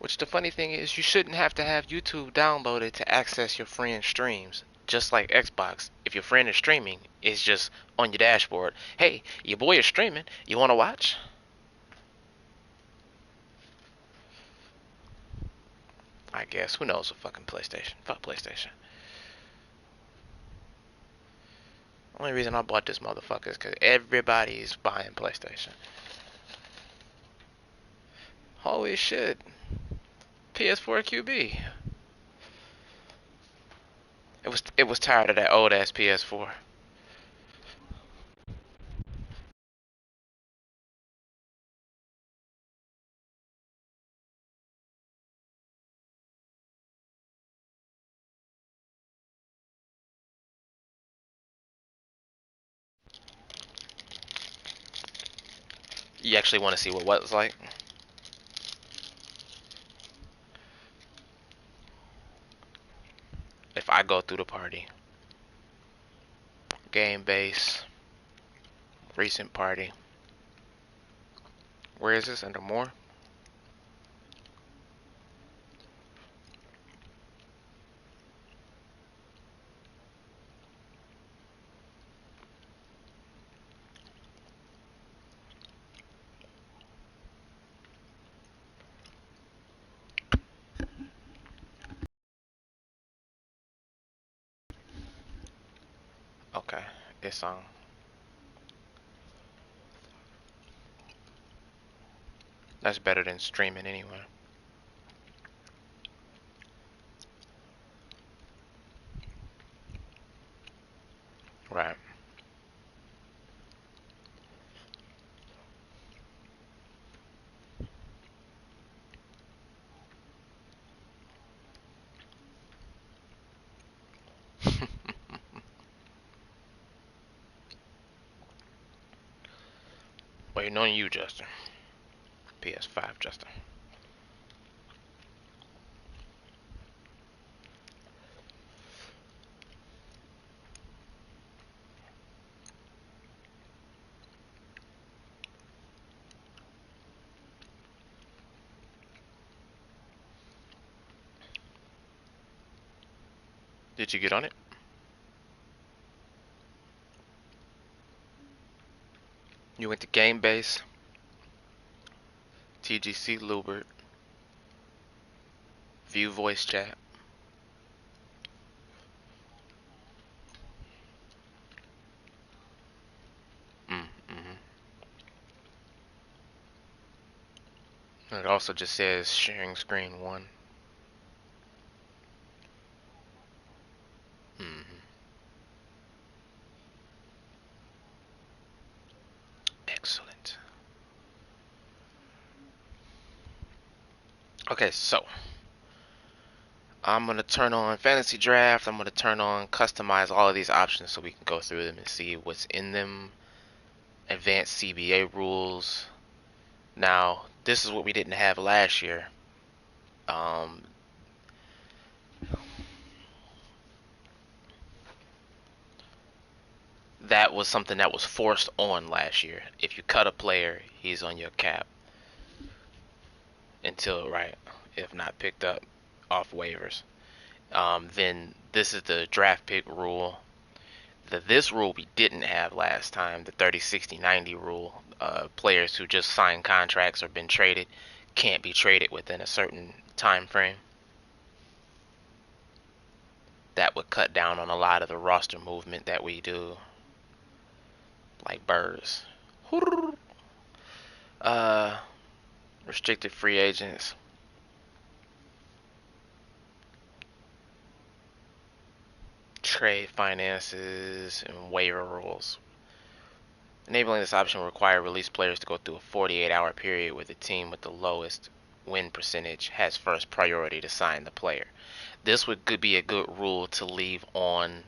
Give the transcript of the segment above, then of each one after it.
Which the funny thing is, you shouldn't have to have YouTube downloaded to access your friend's streams. Just like Xbox, if your friend is streaming, it's just on your dashboard. Hey, your boy is streaming. You want to watch? I guess. Who knows with fucking PlayStation? Fuck PlayStation. Only reason I bought this motherfucker is because everybody's buying PlayStation. Holy shit. PS4 QB. It was tired of that old ass PS4. You actually want to see what it's like? If I go through the party, game base, recent party. Where is this? Under more? Okay, it's on. That's better than streaming anyway. Right. Waiting on you, Justin. PS5, Justin. Did you get on it? You went to game base, TGC Lubert, view voice chat. Mm-hmm. It also just says sharing screen 1. Mm-hmm. Excellent. Okay, so I'm going to turn on Fantasy Draft. I'm going to turn on Customize all of these options so we can go through them and see what's in them. Advanced CBA rules. Now, this is what we didn't have last year. Um, that was something that was forced on last year. If you cut a player, he's on your cap until, right, if not picked up off waivers. Then this is the draft pick rule. This rule we didn't have last time, the 30, 60, 90 rule. Players who just signed contracts or been traded can't be traded within a certain time frame. That would cut down on a lot of the roster movement that we do, like birds. Uh, restricted free agents. Trade finances and waiver rules. Enabling this option will require release players to go through a 48-hour period where the team with the lowest win percentage has first priority to sign the player. This could be a good rule to leave on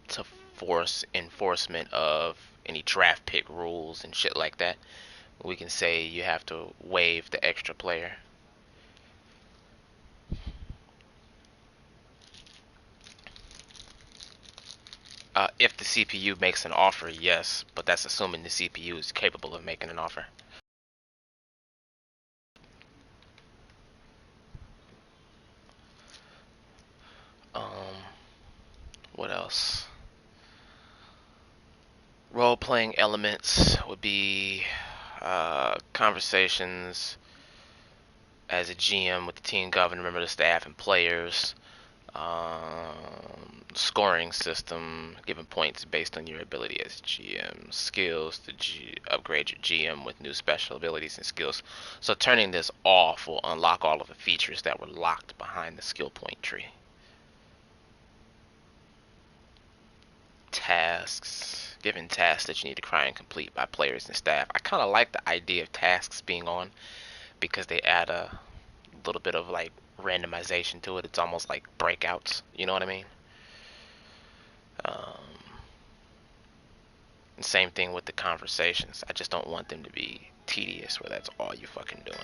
to force enforcement of any draft pick rules and shit like that. We can say you have to waive the extra player. If the CPU makes an offer, yes, but that's assuming the CPU is capable of making an offer. What else? Role-playing elements would be conversations as a GM with the team governor, member of the staff, and players. Scoring system, giving points based on your ability as GM. Skills to upgrade your GM with new special abilities and skills. So turning this off will unlock all of the features that were locked behind the skill point tree. Tasks, given tasks that you need to try and complete by players and staff. I kind of like the idea of tasks being on because they add a little bit of like randomization to it. It's almost like breakouts, you know what I mean? Same thing with the conversations. I just don't want them to be tedious where that's all you fucking doing.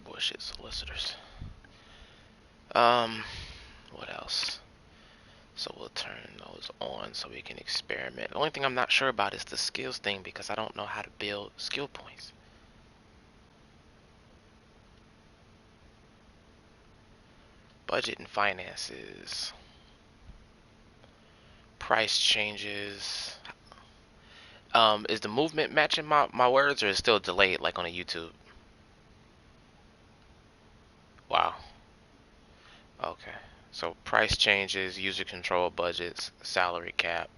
Bullshit solicitors. What else? So we'll turn those on so we can experiment. The only thing I'm not sure about is the skills thing because I don't know how to build skill points. Budget and finances. Price changes. Is the movement matching my words or is it still delayed like on a YouTube? Wow. Okay. So price changes, user control budgets, salary cap,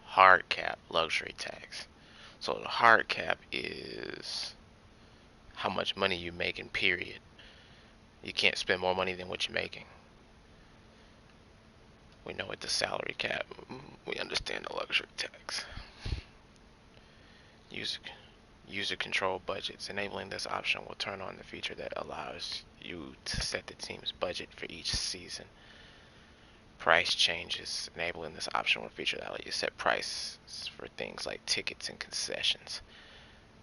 hard cap, luxury tax. So the hard cap is how much money you make in period. You can't spend more money than what you're making. We know what the salary cap. We understand the luxury tax. User user control budgets. Enabling this option will turn on the feature that allows you to set the team's budget for each season. Price changes. Enabling this option will feature that allows you to set prices for things like tickets and concessions.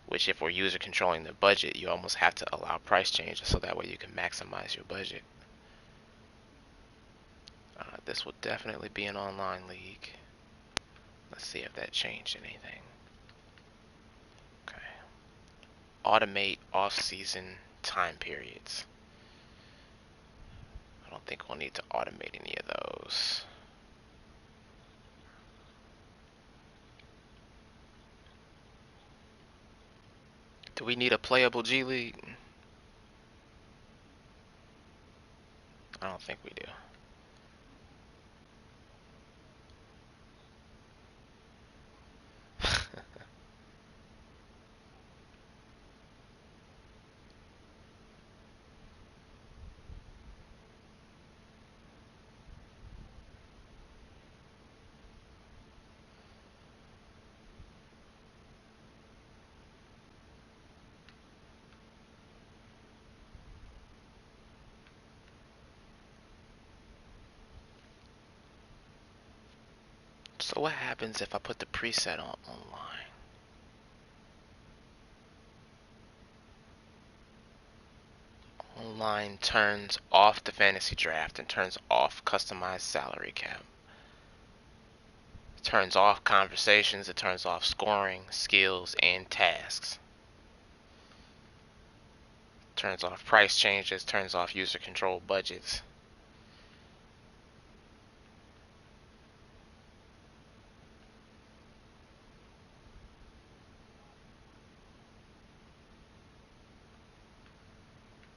Which if we're user controlling the budget, you almost have to allow price changes so that way you can maximize your budget. This will definitely be an online league. Let's see if that changed anything. Okay. Automate off-season time periods. I don't think we'll need to automate any of those. Do we need a playable G League? I don't think we do. So what happens if I put the preset on online? Online turns off the fantasy draft and turns off customized salary cap. It turns off conversations, it turns off scoring, skills, and tasks. Turns off price changes, turns off user control budgets.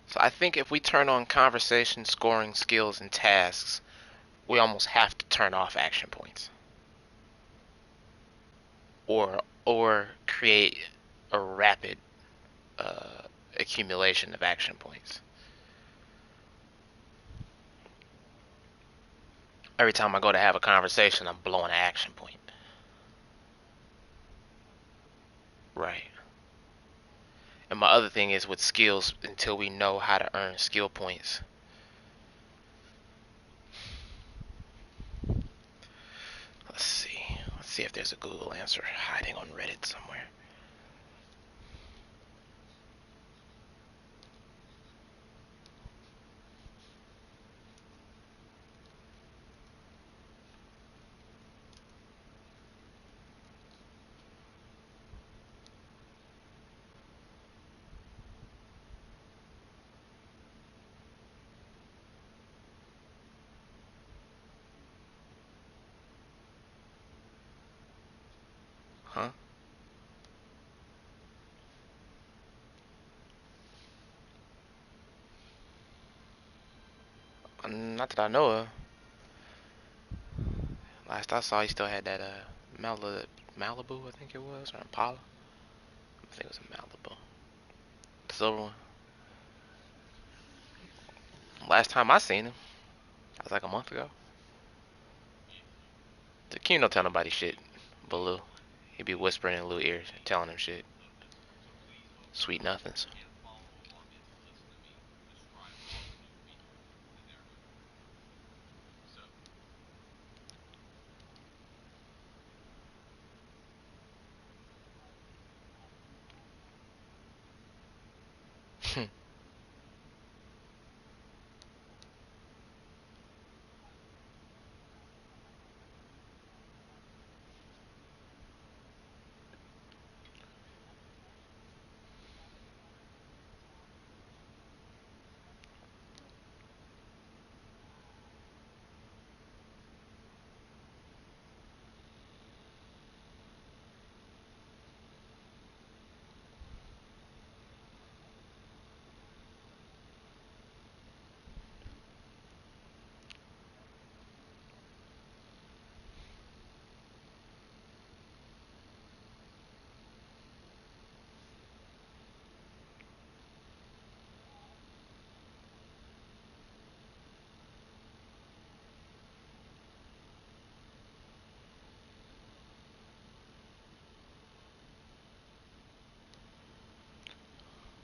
So I think if we turn on conversation, scoring, skills, and tasks, we almost have to turn off action points. Or create a rapid accumulation of action points. Every time I go to have a conversation, I'm blowing an action point. Right. And my other thing is with skills, until we know how to earn skill points. Let's see. Let's see if there's a Google answer hiding on Reddit somewhere. Not that I know of. Last I saw, he still had that Malibu, I think it was, or Impala. I think it was a Malibu. The silver one. Last time I seen him, that was like a month ago. The King don't tell nobody shit, but Lou. He be whispering in Lou ears, telling him shit. Sweet nothings.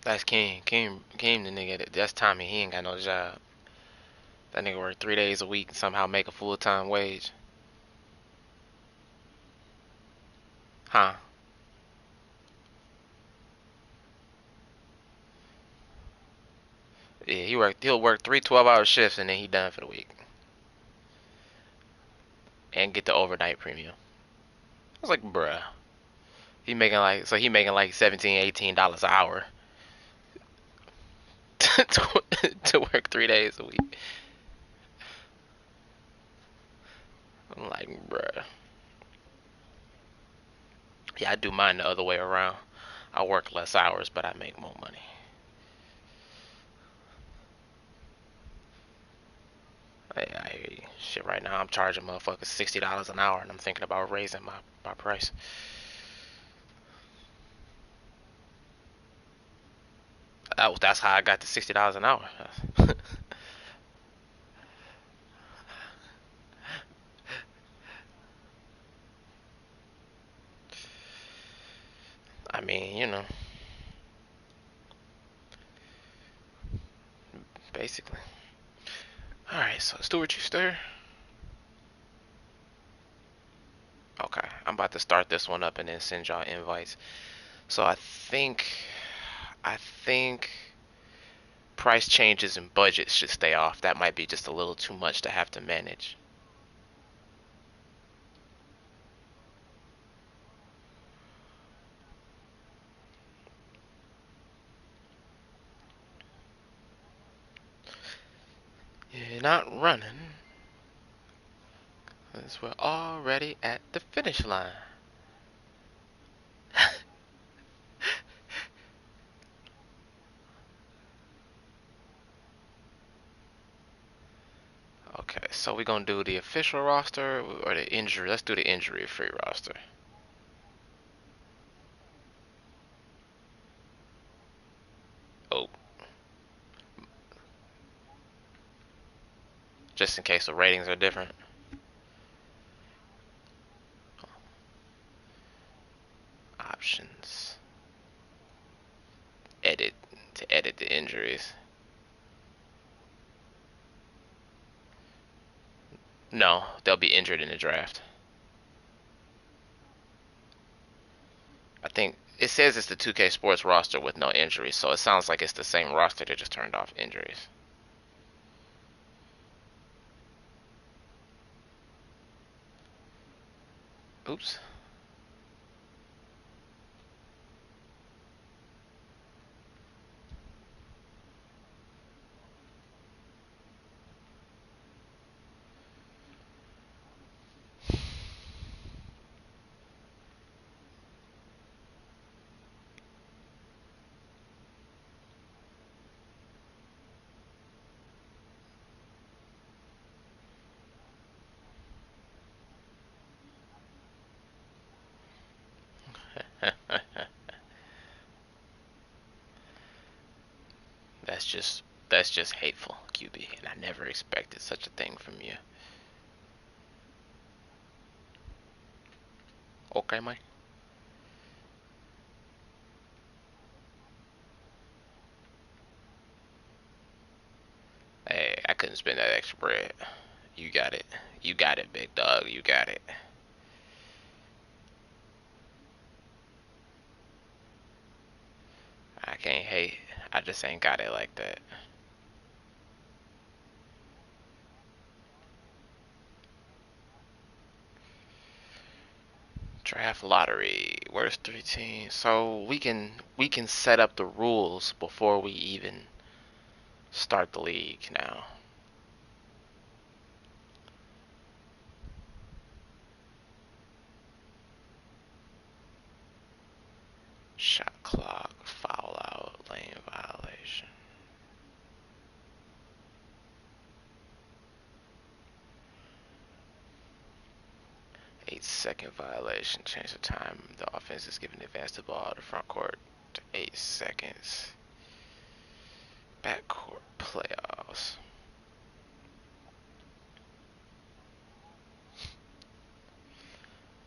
That's King. King, the nigga. That's Tommy. He ain't got no job. That nigga work 3 days a week and somehow make a full-time wage. Huh? Yeah, he'll work three 12-hour shifts and then he done for the week. And get the overnight premium. I was like, bruh. He making like 17, $18 an hour to work 3 days a week. I'm like, bruh. Yeah, I do mine the other way around. I work less hours, but I make more money. I hear you. Shit, right now I'm charging motherfuckers $60 an hour, and I'm thinking about raising my price. That's how I got to $60 an hour. I mean, basically. All right, so Stuart, you still here? Okay, I'm about to start this one up and then send y'all invites. So I think price changes and budgets should stay off. That might be just a little too much to have to manage. You're not running, 'cause we're already at the finish line. Okay, so we're gonna do the official roster or the injury. Let's do the injury-free roster. Oh, just in case the ratings are different. Options. Edit to edit the injuries. No, they'll be injured in the draft. I think it says it's the 2K Sports roster with no injuries, so it sounds like it's the same roster that just turned off injuries. Oops. that's just hateful, QB, and I never expected such a thing from you. Okay, Mike. Hey, I couldn't spend that extra bread. You got it. You got it, big dog. You got it. I can't hate. I just ain't got it like that. Draft lottery. Where's 3 teams? So we can set up the rules before we even start the league now. Shot clock, foul out, lane violation. 8 second violation. Change the time the offense is given advance the ball to front court to 8 seconds. Backcourt playoffs.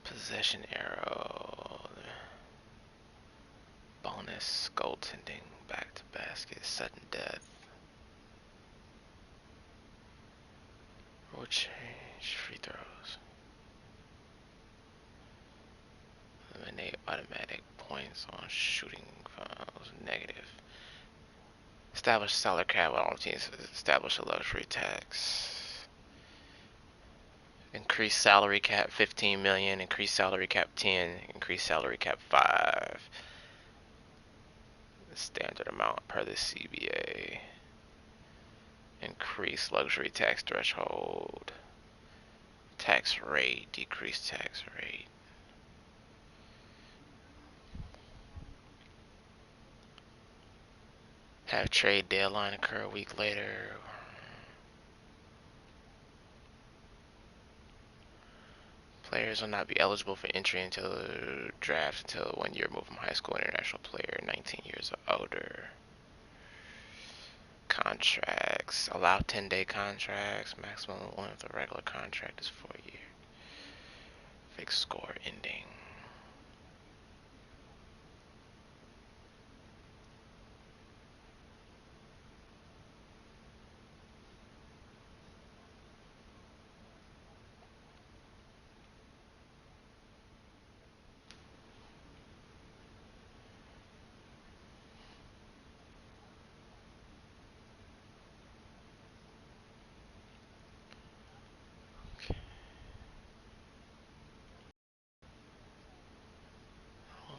Possession arrow. Bonus goaltending. Back to basket. Sudden death. Rule change. Free throws. Eliminate automatic points on shooting fouls. Negative. Establish salary cap with all teams. Establish a luxury tax. Increase salary cap 15 million. Increase salary cap 10. Increase salary cap 5. The standard amount per the CBA. Increase luxury tax threshold. Tax rate. Decrease tax rate. Have trade deadline occur a week later. Players will not be eligible for entry until the draft until 1 year removed from high school international player, 19 years or older. Contracts. Allow 10-day contracts. Maximum one of the regular contract is 4 years. Fixed score ending.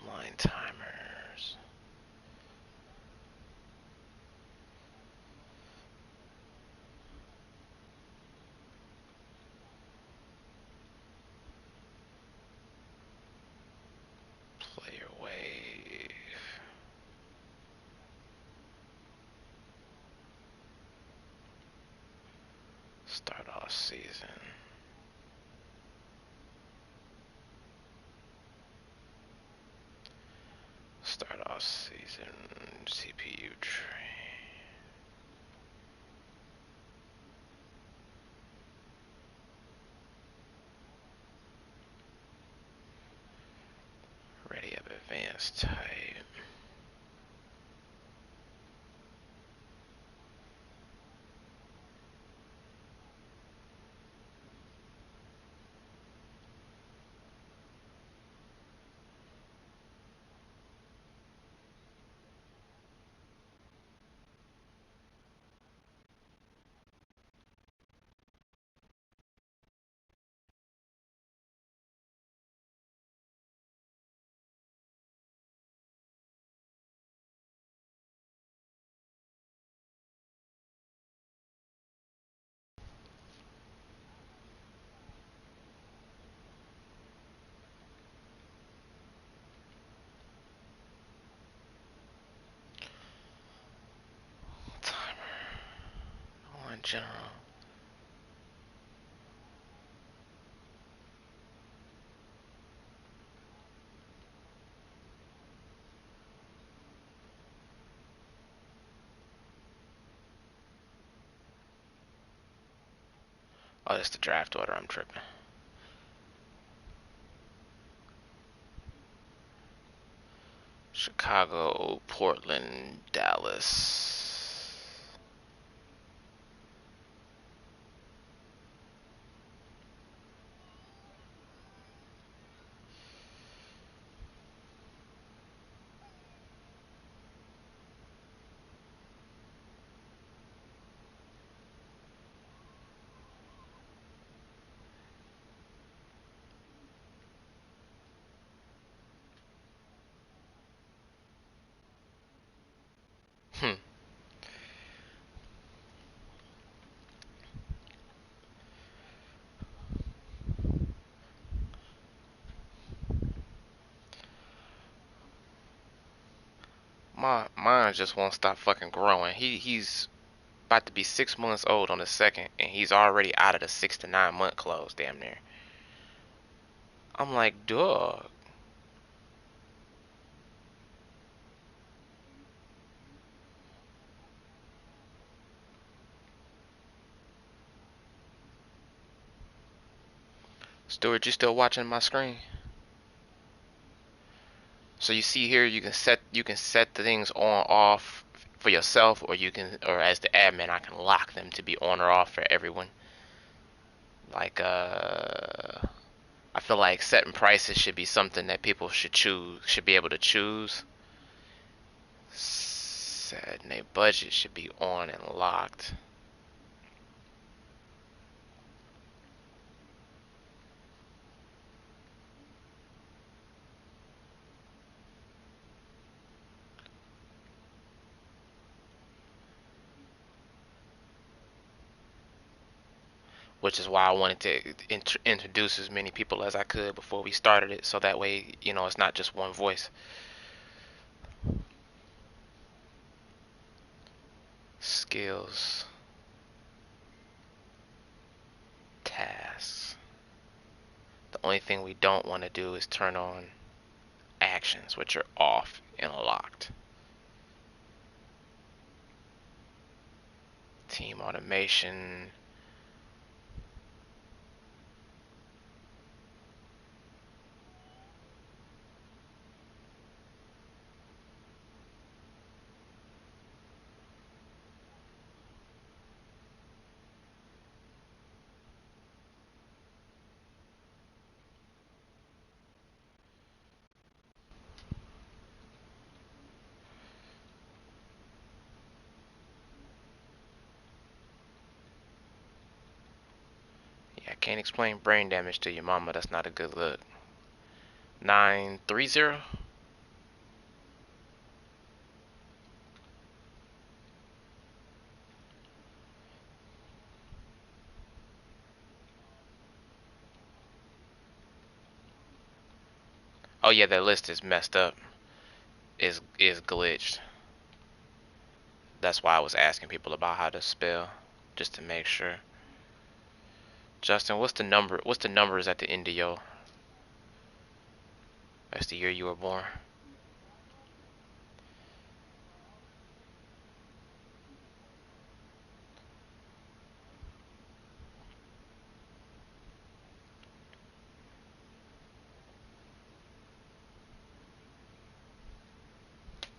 Online timers. Player wave. Start off season. Start off season. CPU train. Ready up advanced type. Timer. On general. Oh, that's the draft order. I'm tripping. Chicago, Portland, Dallas. Hmm. Mine just won't stop fucking growing. He's about to be 6 months old on the second, and he's already out of the 6 to 9 month close, damn near. I'm like, dog. Stuart, you still watching my screen? So you see here, you can set the things on off for yourself, or as the admin, I can lock them to be on or off for everyone. Like I feel like setting prices should be something that people should be able to choose. Setting a budget should be on and locked. Which is why I wanted to introduce as many people as I could before we started it, so that way, it's not just one voice. Skills, tasks. The only thing we don't want to do is turn on actions, which are off and locked. Team automation. Yeah, I can't explain brain damage to your mama. That's not a good look. 930. Oh yeah, that list is messed up. Is glitched. That's why I was asking people about how to spell, just to make sure. Justin, what's the number? What's the numbers at the end of your? That's the year you were born.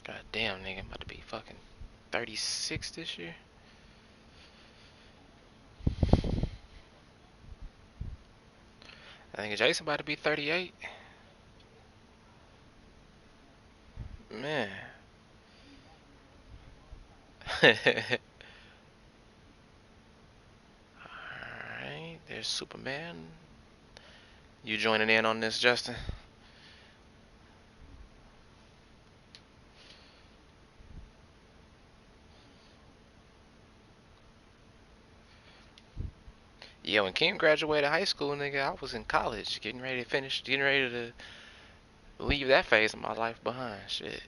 God damn, nigga, I'm about to be fucking 36 this year. I think Jason about to be 38. Man. Alright, there's Superman. You joining in on this, Justin? Yeah, when Kim graduated high school, nigga, I was in college, getting ready to leave that phase of my life behind. Shit.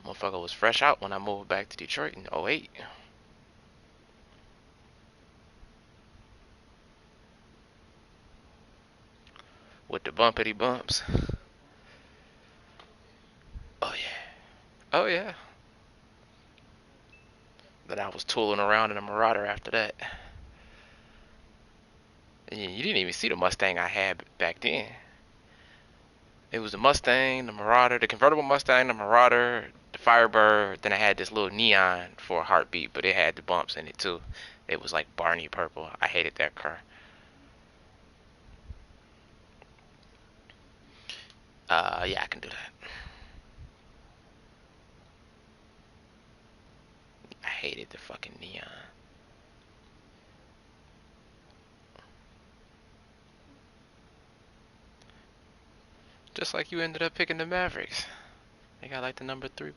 Motherfucker was fresh out when I moved back to Detroit in '08 with the bumpity bumps. Oh yeah. Oh yeah. But I was tooling around in a Marauder after that. You didn't even see the Mustang I had back then. It was the Mustang, the Marauder, the convertible Mustang, the Marauder, the Firebird. Then I had this little Neon for a heartbeat, but it had the bumps in it too. It was like Barney purple. I hated that car. Yeah, I can do that. I hated the fucking Neon. Just like you ended up picking the Mavericks. They got like the number 3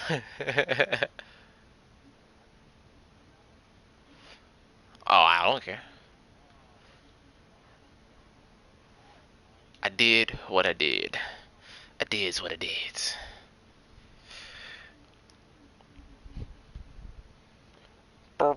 pick. Oh, I don't care. I did what I did. I did what I did. Oh.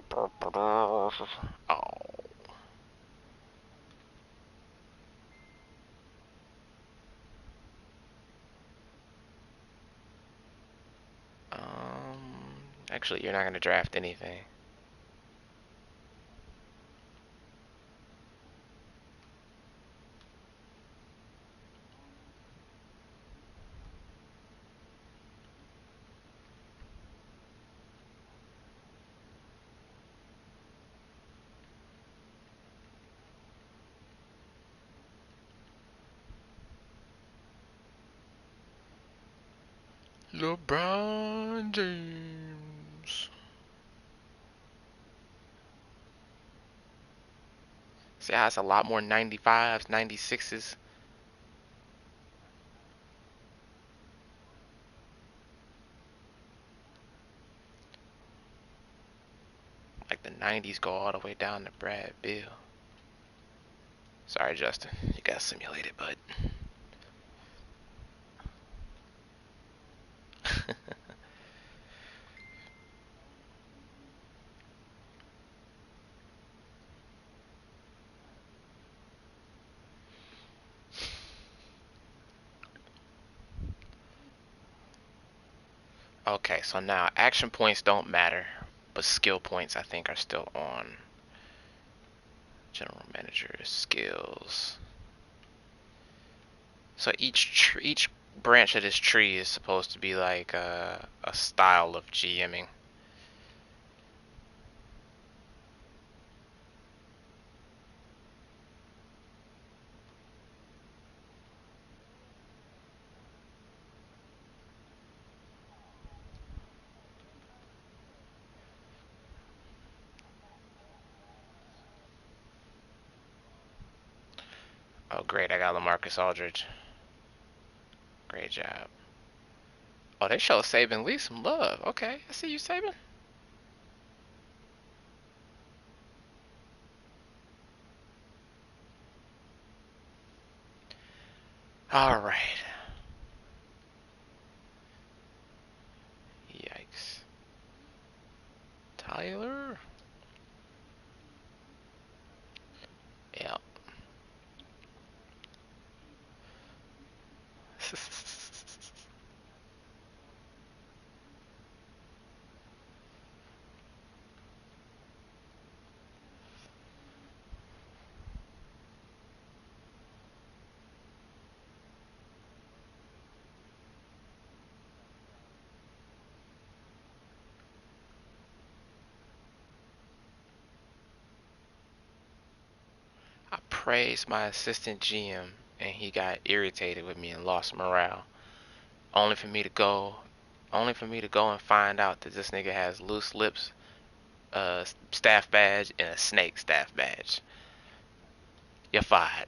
Actually, you're not gonna draft anything. LeBron James. See how it's a lot more 95s, 96s. Like the 90s go all the way down to Brad Bill. Sorry, Justin. You got simulated, bud. Okay, so now action points don't matter, but skill points I think are still on. General manager skills. So each branch of this tree is supposed to be like a style of GMing. Oh, great! I got LaMarcus Aldridge. Great job. Oh, they show Saban Lee some love. Okay, I see you, Saban. All right. Yikes. Tyler. Yeah. I praised my assistant GM, and he got irritated with me and lost morale. Only for me to go, only for me to go and find out that this nigga has loose lips, staff badge, and a snake staff badge. You're fired.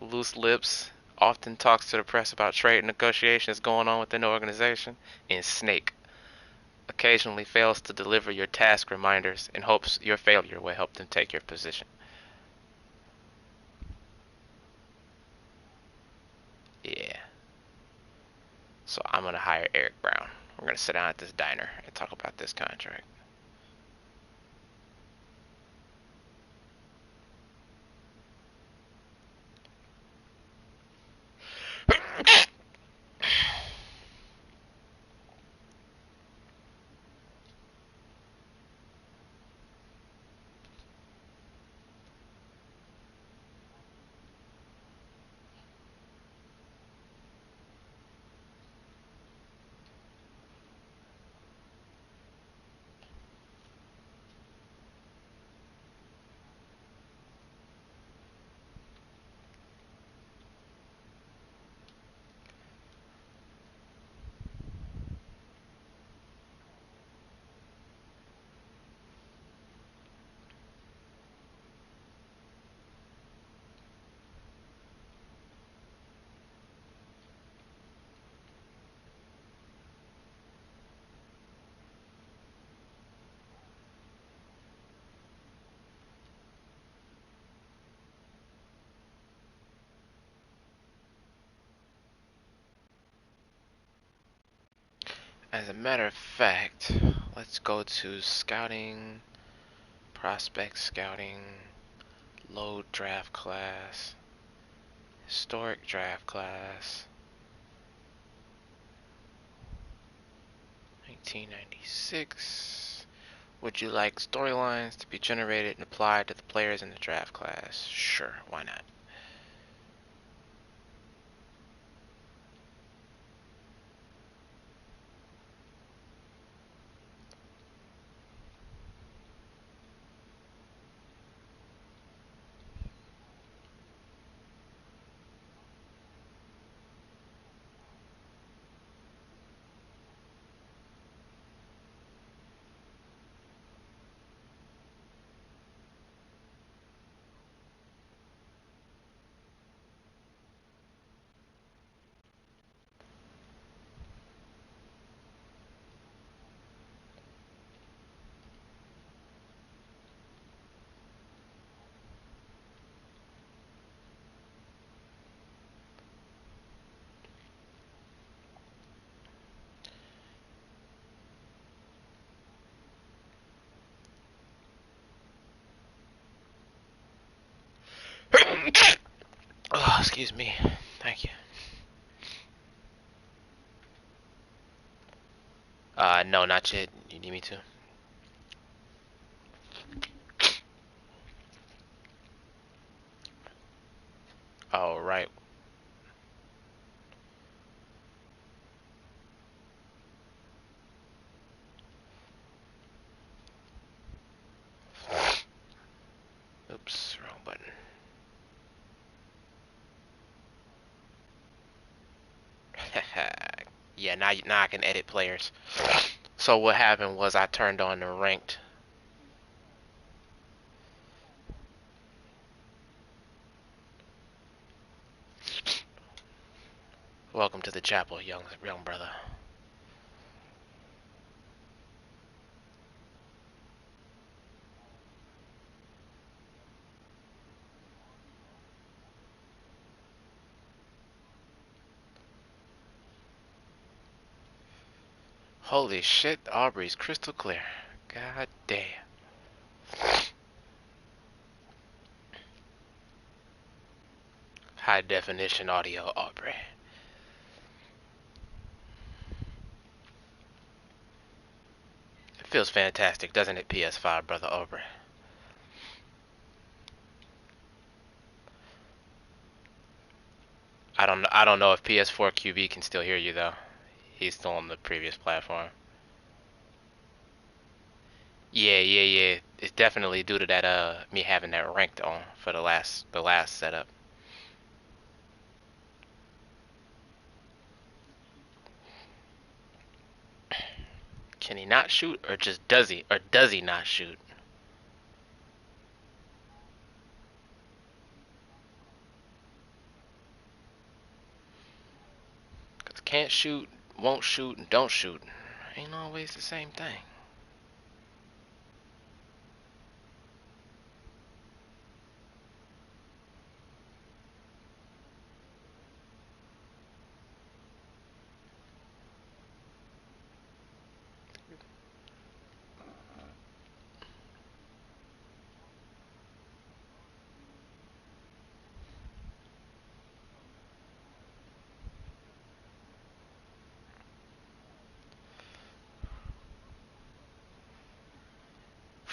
Loose lips. Often talks to the press about trade negotiations going on within the organization. And snake. Occasionally fails to deliver your task reminders and hopes your failure will help them take your position. Yeah. So I'm gonna hire Eric Brown. We're gonna sit down at this diner and talk about this contract. As a matter of fact, let's go to scouting, prospect scouting, load draft class, historic draft class, 1996. Would you like storylines to be generated and applied to the players in the draft class? Sure, why not? Oh, excuse me. Thank you. No, not yet. You need me to? All right. Oops, wrong button. Yeah, now I can edit players. So what happened was I turned on the ranked. Welcome to the chapel, young brother. Holy shit, Aubrey's crystal clear. God damn. High definition audio, Aubrey. It feels fantastic, doesn't it, PS5, brother Aubrey? I don't know if PS4 QB can still hear you though. He's still on the previous platform. Yeah. It's definitely due to that me having that ranked on for the last setup. Can he not shoot or just does he not shoot? Cause can't shoot, won't shoot, and don't shoot ain't always the same thing. –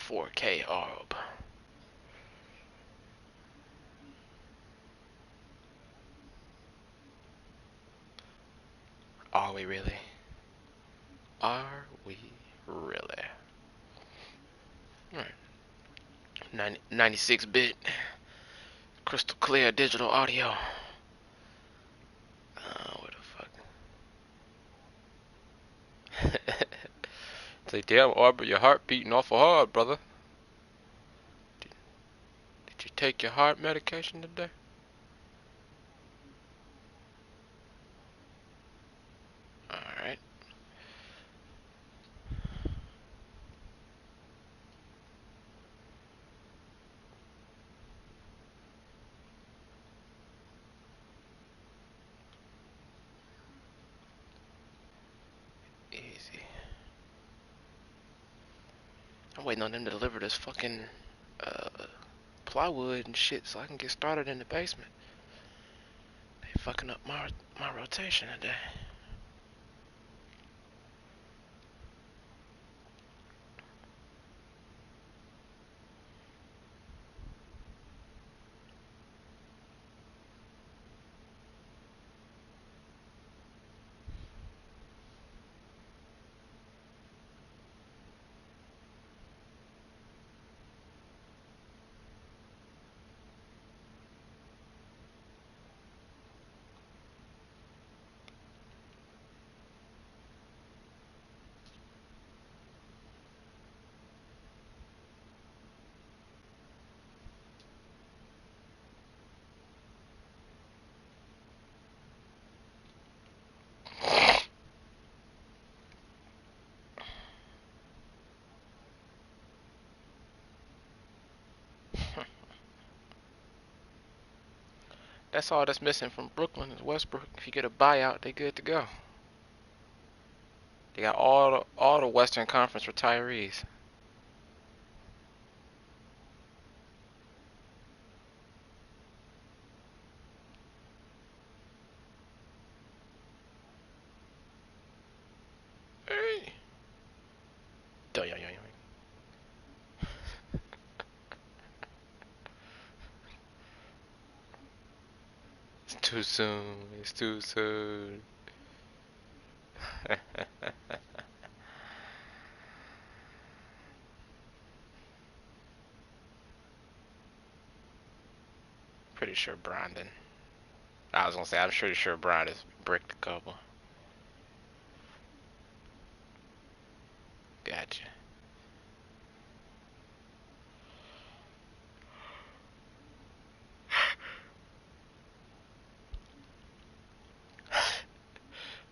4K orb. Are we really? Are we really? Alright. 96-bit crystal clear digital audio. What the fuck? Say, damn, Aubrey, your heart beating awful hard, brother. Did you take your heart medication today? Alright. Easy. I'm waiting on them to deliver this fucking uh, plywood and shit so I can get started in the basement. They fucking up my rotation today. That's all that's missing from Brooklyn is Westbrook. If you get a buyout, they good to go. They got all the Western Conference retirees. Hey. It's too soon. It's too soon. Pretty sure Brandon. I was gonna say I'm pretty sure Brian has bricked a couple. Gotcha.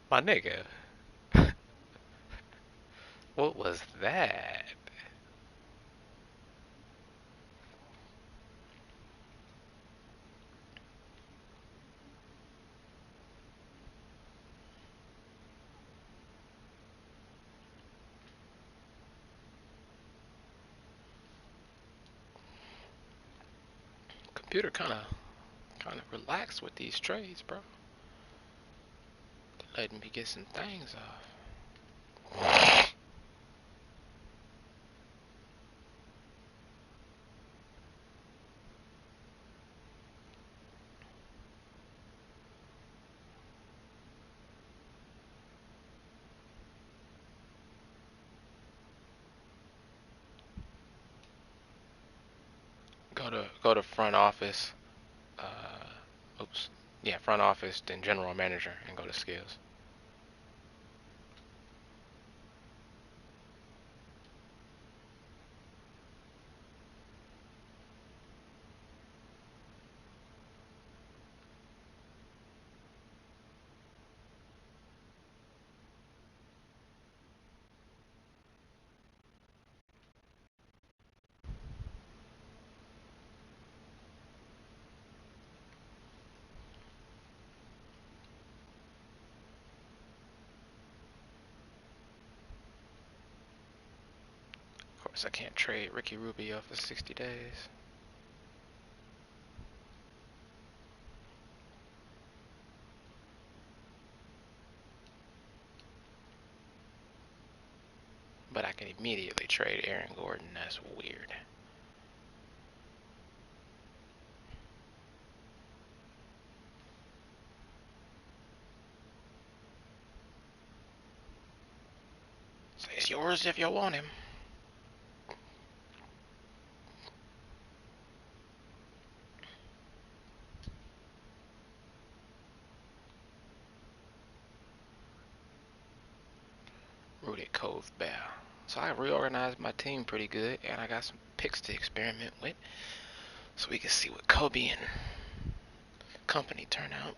My nigga, what was that? Computer kind of relaxed with these trades, bro. Letting me get some things off. Go to front office. Oops. Yeah, front office, then general manager, and go to skills. Of course, I can't trade Ricky Rubio for 60 days. But I can immediately trade Aaron Gordon. That's weird. So it's yours if you want him. Rudy Cove Bear. So I reorganized my team pretty good, and I got some picks to experiment with, so we can see what Kobe and company turn out.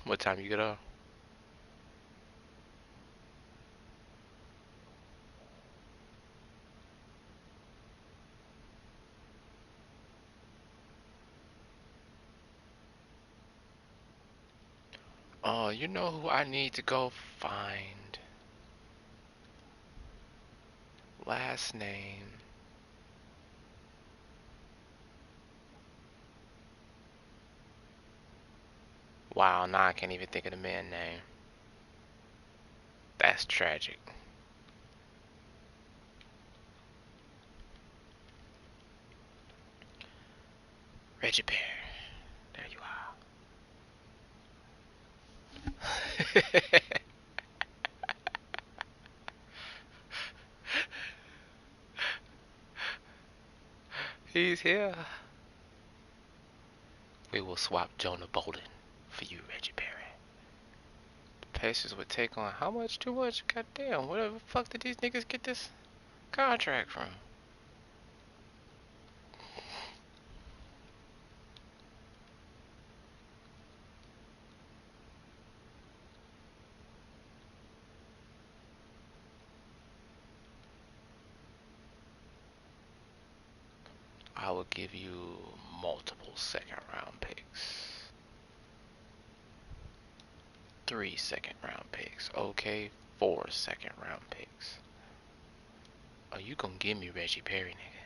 What time you get off? Oh, you know who I need to go find? Last name. Wow, now I can't even think of the man name. That's tragic. Reggie Perry. There you are. He's here. We will swap Jonah Bolden for you, Reggie Perry. Pacers would take on how much? Too much? Goddamn, where the fuck did these niggas get this contract from? I will give you multiple second round picks. 3 second round picks. Okay, 4 second round picks. Oh, you gonna give me Reggie Perry, nigga?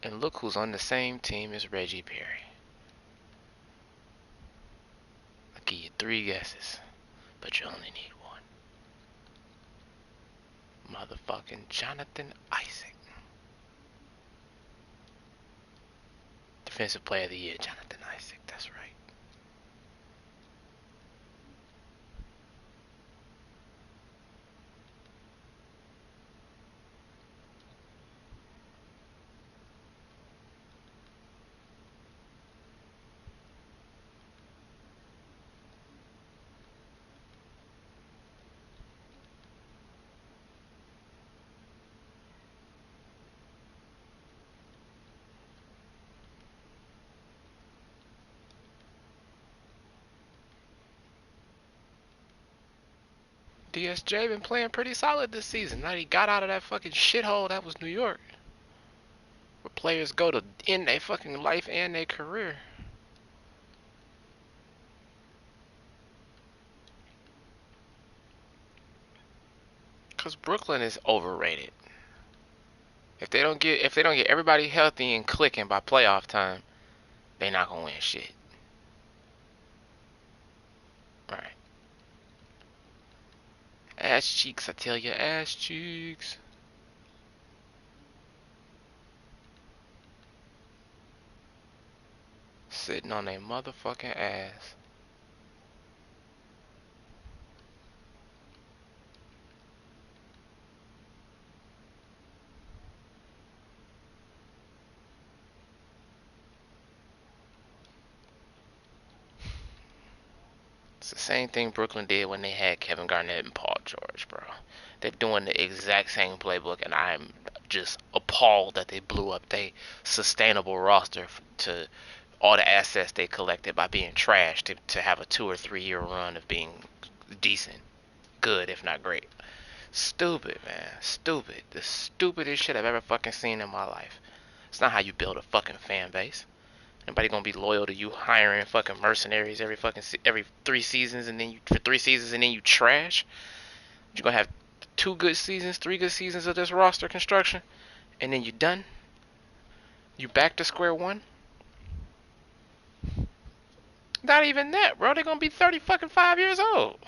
And look who's on the same team as Reggie Perry. I'll give you 3 guesses, but you only need one. Motherfucking Jonathan Isaac. Defensive Player of the Year, Jonathan Isaac. That's right. DSJ been playing pretty solid this season. Now he got out of that fucking shithole that was New York, where players go to end their fucking life and their career. Cause Brooklyn is overrated. If they don't get everybody healthy and clicking by playoff time, they not gonna win shit. Right. Ass cheeks, I tell you, ass cheeks. Sitting on their motherfucking ass. It's the same thing Brooklyn did when they had Kevin Garnett and Paul George, bro. They're doing the exact same playbook, and I'm just appalled that they blew up their sustainable roster to all the assets they collected by being trash to have a 2 or 3 year run of being decent, good if not great. Stupid, man. Stupid. The stupidest shit I've ever fucking seen in my life. It's not how you build a fucking fan base. Nobody gonna be loyal to you hiring fucking mercenaries every 3 seasons and then you for 3 seasons and then you trash. You're gonna have 2 good seasons, 3 good seasons of this roster construction, and then you done. You back to square one. Not even that, bro. They're gonna be 30 fucking 5 years old.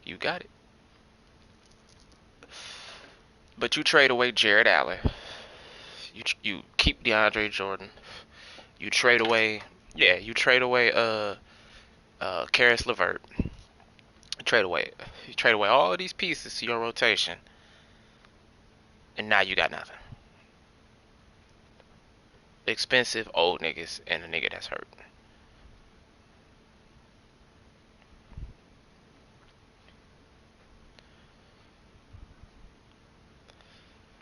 You got it. But you trade away Jared Allen. You keep DeAndre Jordan. You trade away, yeah, you trade away Karis LeVert. You trade away all of these pieces to your rotation, and now you got nothing. Expensive old niggas and a nigga that's hurt.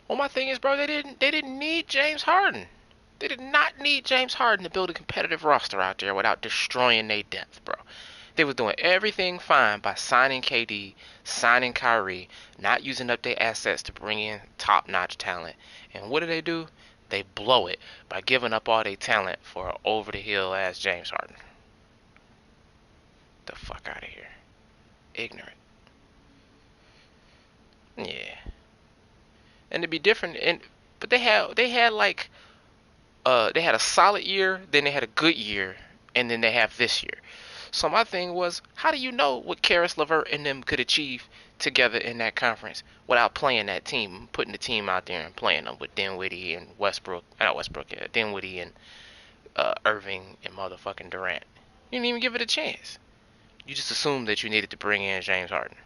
Well, my thing is, bro, they didn't need James Harden. They did not need James Harden to build a competitive roster out there without destroying their depth, bro. They was doing everything fine by signing KD, signing Kyrie, not using up their assets to bring in top-notch talent. And what do? They blow it by giving up all their talent for an over-the-hill ass James Harden. The fuck out of here. Ignorant. Yeah. And it'd be different but they had like they had a solid year, then they had a good year, and then they have this year. So my thing was, how do you know what Karis LeVert and them could achieve together in that conference without playing that team, putting the team out there and playing them with Dinwiddie and Westbrook, not Westbrook, Dinwiddie and Irving and motherfucking Durant. You didn't even give it a chance. You just assumed that you needed to bring in James Harden.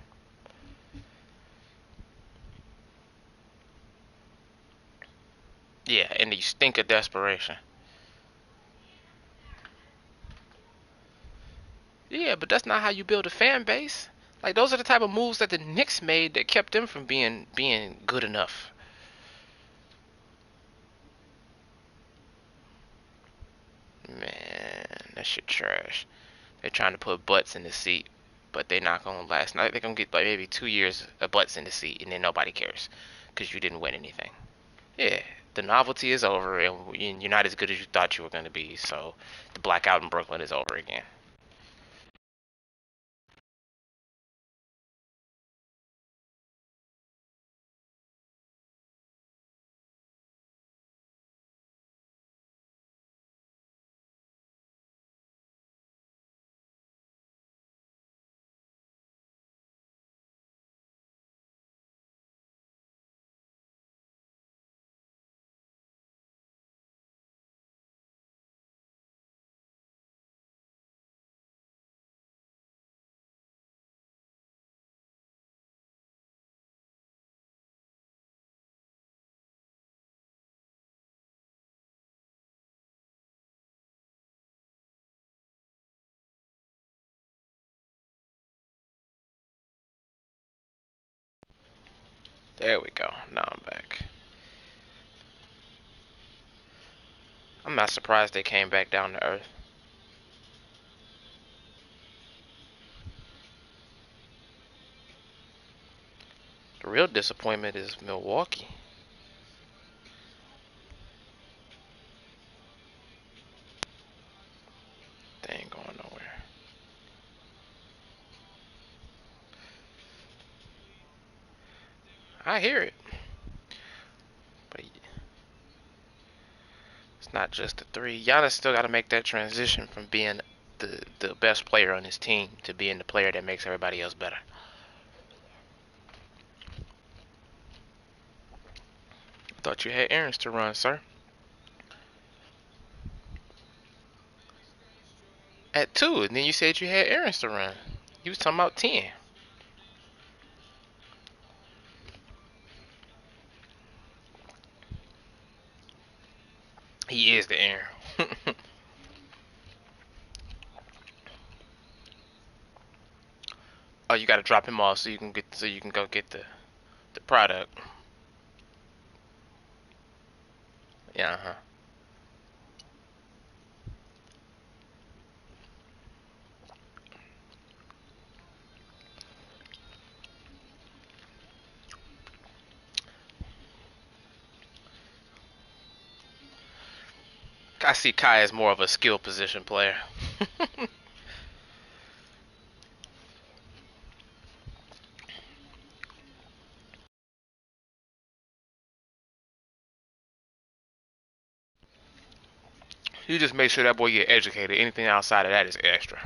Yeah, and you stink of desperation. Yeah, but that's not how you build a fan base. Like those are the type of moves that the Knicks made that kept them from being good enough. Man, that shit trash. They're trying to put butts in the seat, but they're not gonna last. They're gonna get like maybe 2 years of butts in the seat, and then nobody cares because you didn't win anything. Yeah, the novelty is over, and you're not as good as you thought you were gonna be. So the blackout in Brooklyn is over again. There we go. Now I'm back. I'm not surprised they came back down to earth. The real disappointment is Milwaukee. They ain't going nowhere. I hear it, but it's not just the three. Giannis still got to make that transition from being the best player on his team to being the player that makes everybody else better. Thought you had errands to run, sir. At 2, and then you said you had errands to run. You was talking about 10. He is the errand. Oh, you gotta drop him off so you can go get the product. Yeah, uh-huh. I see Kai as more of a skill position player. You just make sure that boy get educated. Anything outside of that is extra.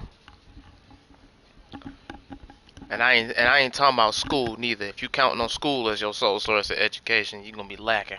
And I ain't talking about school neither. If you counting on school as your sole source of education, you're gonna be lacking.